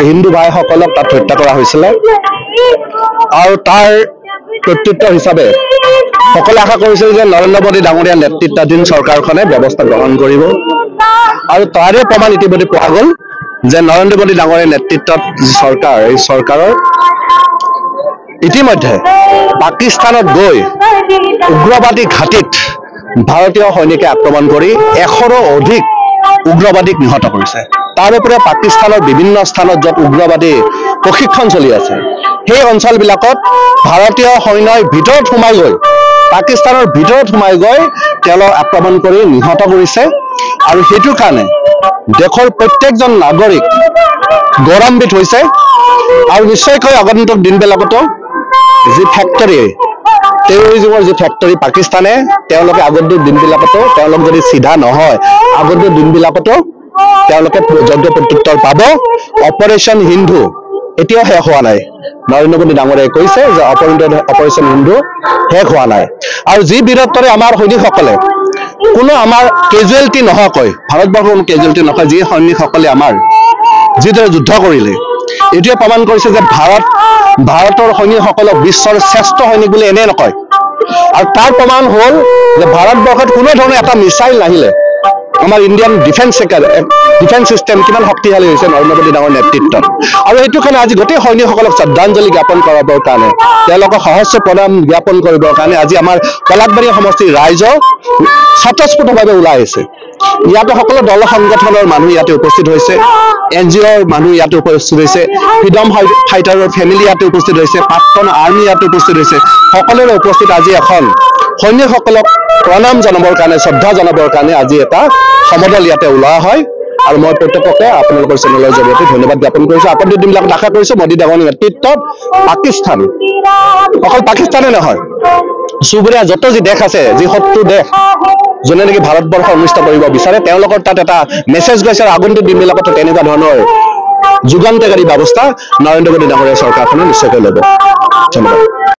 হিন্দু ভাইসকলক তাত হত্যা কৰা হৈছিল আৰু তাৰ প্ৰত্যুত্তৰ হিচাপে সকলে আশা কৰিছিল যে নৰেন্দ্ৰ মোদী ডাঙৰীয়া নেতৃত্বাধীন চৰকাৰখনে ব্যৱস্থা গ্ৰহণ কৰিব আৰু তাৰে প্ৰমাণ ইতিমধ্যে পোৱা গ'ল যে নৰেন্দ্ৰ মোদী ডাঙৰীয়া নেতৃত্বত যি চৰকাৰ এই চৰকাৰৰ ইতিমধ্যে পাকিস্তানত গৈ উগ্ৰবাদী ঘাটিত ভাৰতীয় সৈনিকে আক্ৰমণ কৰি 100ৰো অধিক উগ্ৰবাদীক নিহত কৰিছে তাৰ উপৰি পাকিস্তানৰ বিভিন্ন স্থানত য'ত উগ্ৰবাদী প্ৰশিক্ষণ চলি আছে সেই অঞ্চলবিলাকত ভাৰতীয় সৈন্যই ভিতৰত সোমাই গৈ পাকিস্তানৰ ভিতৰত সোমাই গৈ তেওঁলোক আক্ৰমণ কৰি নিহত কৰিছে আৰু হেতুৰ কাৰণে দেশৰ প্ৰত্যেকজন নাগৰিক গৌৰৱান্বিত হৈছে আৰু নিশ্চয়কৈ আগন্তুক দিনবিলাকতো যি ফেক্টৰী টেৰৰিজমৰ যি ফেক্টৰী পাকিস্তানে তেওঁলোকে আগন্তুক দিনবিলাকতো তেওঁলোক যদি সিধা নহয় আগন্তুক দিনবিলাকতো তেওঁলোকে যোগ্য প্ৰত্যুত্তৰ পাব অপাৰেশ্যন হিন্দু এতিয়াও শেষ হোৱা নাই নৰেন্দ্ৰ মোদী ডাঙৰীয়াই কৈছে যে অপাৰেশ্যন হিন্দু শেষ হোৱা নাই আৰু যি বীৰত্বৰে আমাৰ সৈনিকসকলে কোনো আমাৰ কেজুৱেলিটি নোহোৱাকৈ ভাৰতবৰ্ষৰ কোনো কেজুৱেলিটি নহয় যি সৈনিকসকলে আমাৰ যিদৰে যুদ্ধ কৰিলে এইটোৱে প্ৰমাণ কৰিছে যে ভাৰতৰ সৈনিকসকলক বিশ্বৰ শ্ৰেষ্ঠ সৈনিক বুলি এনে নকয় আৰু তাৰ প্ৰমাণ হ'ল যে ভাৰতবৰ্ষত কোনো ধৰণৰ এটা মিছাইল নাহিলে আমাৰ ইণ্ডিয়ান ডিফেন্স সিস্টেম কিমান শক্তিশালী হৈছে নৰেন্দ্ৰ মোদী ডাঙৰ নেতৃত্বত আৰু এইটো কাৰণে আজি গোটেই সৈনিকসকলক শ্ৰদ্ধাঞ্জলি জ্ঞাপন কৰাবৰ কাৰণে তেওঁলোকক সহস্ৰ প্ৰণাম জ্ঞাপন কৰিবৰ কাৰণে আজি আমাৰ পলাশবাৰী সমষ্টিৰ ৰাইজ স্বতঃস্ফূৰ্তভাৱে ওলাই আহিছে ইয়াতে সকলো দল সংগঠনৰ মানুহ ইয়াতে উপস্থিত হৈছে NGOৰ মানুহ ইয়াতে উপস্থিত হৈছে ফ্ৰীডম ফাইটাৰৰ ফেমিলি ইয়াতে উপস্থিত হৈছে প্ৰাক্তন আৰ্মি ইয়াতে উপস্থিত হৈছে সকলোৰে উপস্থিত আজি এখন সৈনিকসকলক প্ৰণাম জনাবৰ কাৰণে শ্ৰদ্ধা জনাবৰ কাৰণে আজি এটা সমদল ইয়াতে ওলোৱা হয় আৰু মই প্ৰত্যেককে আপোনালোকৰ চেনেলৰ জৰিয়তে ধন্যবাদ জ্ঞাপন কৰিছো আপুনি দিনবিলাক আশা কৰিছো মোদী ডাঙৰীয়াৰ নেতৃত্বত পাকিস্তান অকল পাকিস্তানে নহয় চুবুৰীয়া যত যি দেশ আছে যি শত্ৰু দেশ যোনে নেকি ভাৰতবৰ্ষ অনিষ্ট কৰিব বিচাৰে তেওঁলোকৰ তাত এটা মেছেজ গৈছে আৰু আগন্তুক দিনবিলাকতো তেনেকুৱা ধৰণৰ যুগান্তকাৰী ব্যৱস্থা নৰেন্দ্ৰ মোদী ডাঙৰীয়া চৰকাৰখনে নিশ্চয়কৈ ল'ব ধন্যবাদ